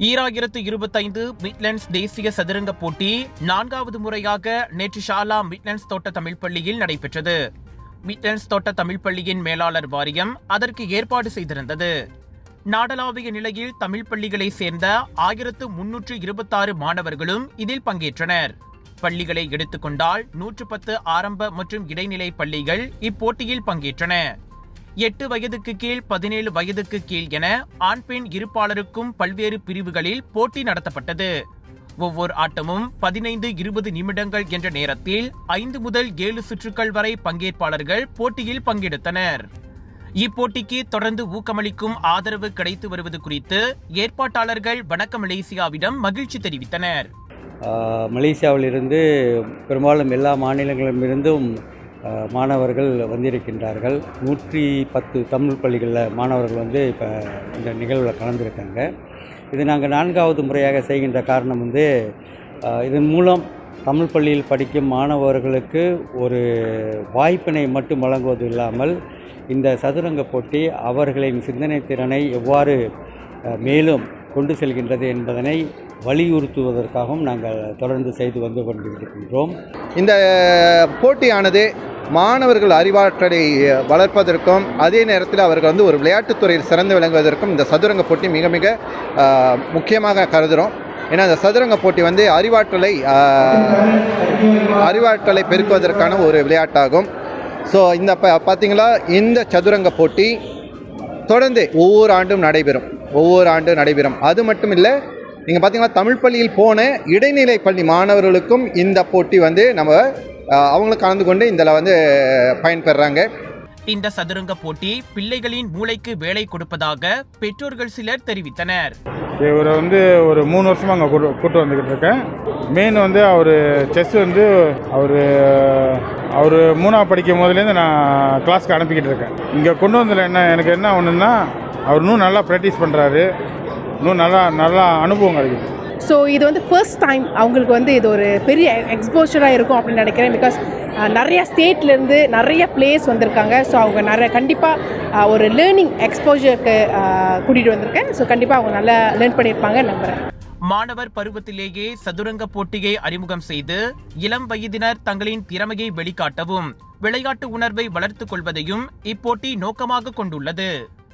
2025 Midlands தேசிய சதுரங்க போட்டி 4வது முறையாக நேற்று ஷாலா மிட்லண்ட்ஸ் தோட்ட தமிழ் பள்ளியில் நடைபெற்றது. மிட்லண்ட்ஸ் தோட்ட தமிழ் பள்ளியின் மேலாளர் வாரியம் அதற்கு ஏற்பாடு செய்திருந்தது. நாடளாவிய நிலையில் தமிழ் பள்ளிகளை சேர்ந்த 1326 மாணவர்களும் இதில் பங்கேற்றனர். பள்ளிகளை எடுத்துக்கொண்டால் 110 ஆரம்ப மற்றும் இடைநிலை பள்ளிகள் இப்போட்டியில் பங்கேற்றன. 8 வயதுக்கு கீழ் 17 வயதுக்கு கீழ் என ஆண் பெண் இருப்பாளருக்கும் பல்வேறு பிரிவுகளில் போட்டி நடத்தப்பட்டது. ஒவ்வொரு ஆட்டமும் 15-20 நிமிடங்கள் என்ற நேரத்தில் 5 முதல் 7 சுற்றுக்கள் வரை பங்கேற்பாளர்கள் போட்டியில் பங்கெடுத்தனர். இப்போட்டிக்கு தொடர்ந்து ஊக்கமளிக்கும் ஆதரவு கிடைத்து வருவது குறித்து ஏற்பாட்டாளர்கள் வணக்க மலேசியாவிடம் மகிழ்ச்சி தெரிவித்தனர். மலேசியாவிலிருந்து பெரும்பாலும் எல்லா மாநிலங்களிலிருந்தும் மாணவர்கள் வந்திருக்கின்றார்கள். 110 தமிழ் பள்ளிகளில் மாணவர்கள் இப்போ இந்த நிகழ்வில் கலந்துருக்காங்க. இது நாங்கள் 4வது முறையாக செய்கின்ற காரணம் இதன் மூலம் தமிழ் பள்ளியில் படிக்கும் மாணவர்களுக்கு ஒரு வாய்ப்பினை மட்டும் வழங்குவது இல்லாமல் இந்த சதுரங்க போட்டி அவர்களின் சிந்தனை திறனை எவ்வாறு மேலும் கொண்டு செல்கின்றது என்பதனை வலியுறுத்துவதற்காகவும் நாங்கள் தொடர்ந்து செய்து வந்து கொண்டிருக்கின்றோம். இந்த போட்டியானது மாணவர்கள் அறிவாற்றலை வளர்ப்பதற்கும் அதே நேரத்தில் அவர்கள் ஒரு விளையாட்டுத்துறையில் சிறந்து விளங்குவதற்கும் இந்த சதுரங்க போட்டி மிக மிக முக்கியமாக கருதுகிறோம். ஏன்னா இந்த சதுரங்க போட்டி அறிவாற்றலை பெருக்குவதற்கான ஒரு விளையாட்டாகும். ஸோ இந்த பார்த்தீங்களா, இந்த சதுரங்க போட்டி தொடர்ந்து ஒவ்வொரு ஆண்டும் நடைபெறும். அது மட்டும் இல்லை, நீங்கள் பார்த்தீங்கன்னா தமிழ் பள்ளியில் போன இடைநிலை பள்ளி மாணவர்களுக்கும் இந்த போட்டி அவங்களும் கலந்து கொண்டு இதில் பயன்பெறாங்க. இந்த சதுரங்க போட்டி பிள்ளைகளின் மூளைக்கு வேலை கொடுப்பதாக பெற்றோர்கள் சிலர் தெரிவித்தனர். இவர் ஒரு 3 வருஷமாக அங்கே கூட்டு வந்துக்கிட்டு இருக்கேன். மெயின் அவர் செஸ் அவர் 3ஆவது படிக்கும் போதுலேருந்து நான் கிளாஸ்க்கு அனுப்பிக்கிட்டு இருக்கேன். இங்கே கொண்டு வந்ததில் எனக்கு என்ன ஒன்றுன்னா, அவர் இன்னும் நல்லா ப்ராக்டிஸ் பண்ணுறாரு, இன்னும் நல்லா அனுபவம் கிடைக்குது. ஸோ இது ஃபர்ஸ்ட் டைம் அவங்களுக்கு இது ஒரு பெரிய எக்ஸ்போஷராக இருக்கும் அப்படின்னு நினைக்கிறேன். பிகாஸ் நிறைய ஸ்டேட்லேருந்து நிறைய பிளேயர்ஸ் வந்திருக்காங்க. ஸோ அவங்க கண்டிப்பாக ஒரு லேர்னிங் எக்ஸ்போஜருக்கு கூட்டிகிட்டு வந்திருக்கேன். ஸோ கண்டிப்பாக அவங்க நல்லா லேர்ன் பண்ணியிருப்பாங்க நம்புகிறேன். மாணவர் பருவத்திலேயே சதுரங்க போட்டியை அறிமுகம் செய்து இளம் வயதினர் தங்களின் திறமையை வெளிக்காட்டவும் விளையாட்டு உணர்வை வளர்த்துக் கொள்வதையும் இப்போட்டி நோக்கமாக கொண்டுள்ளது.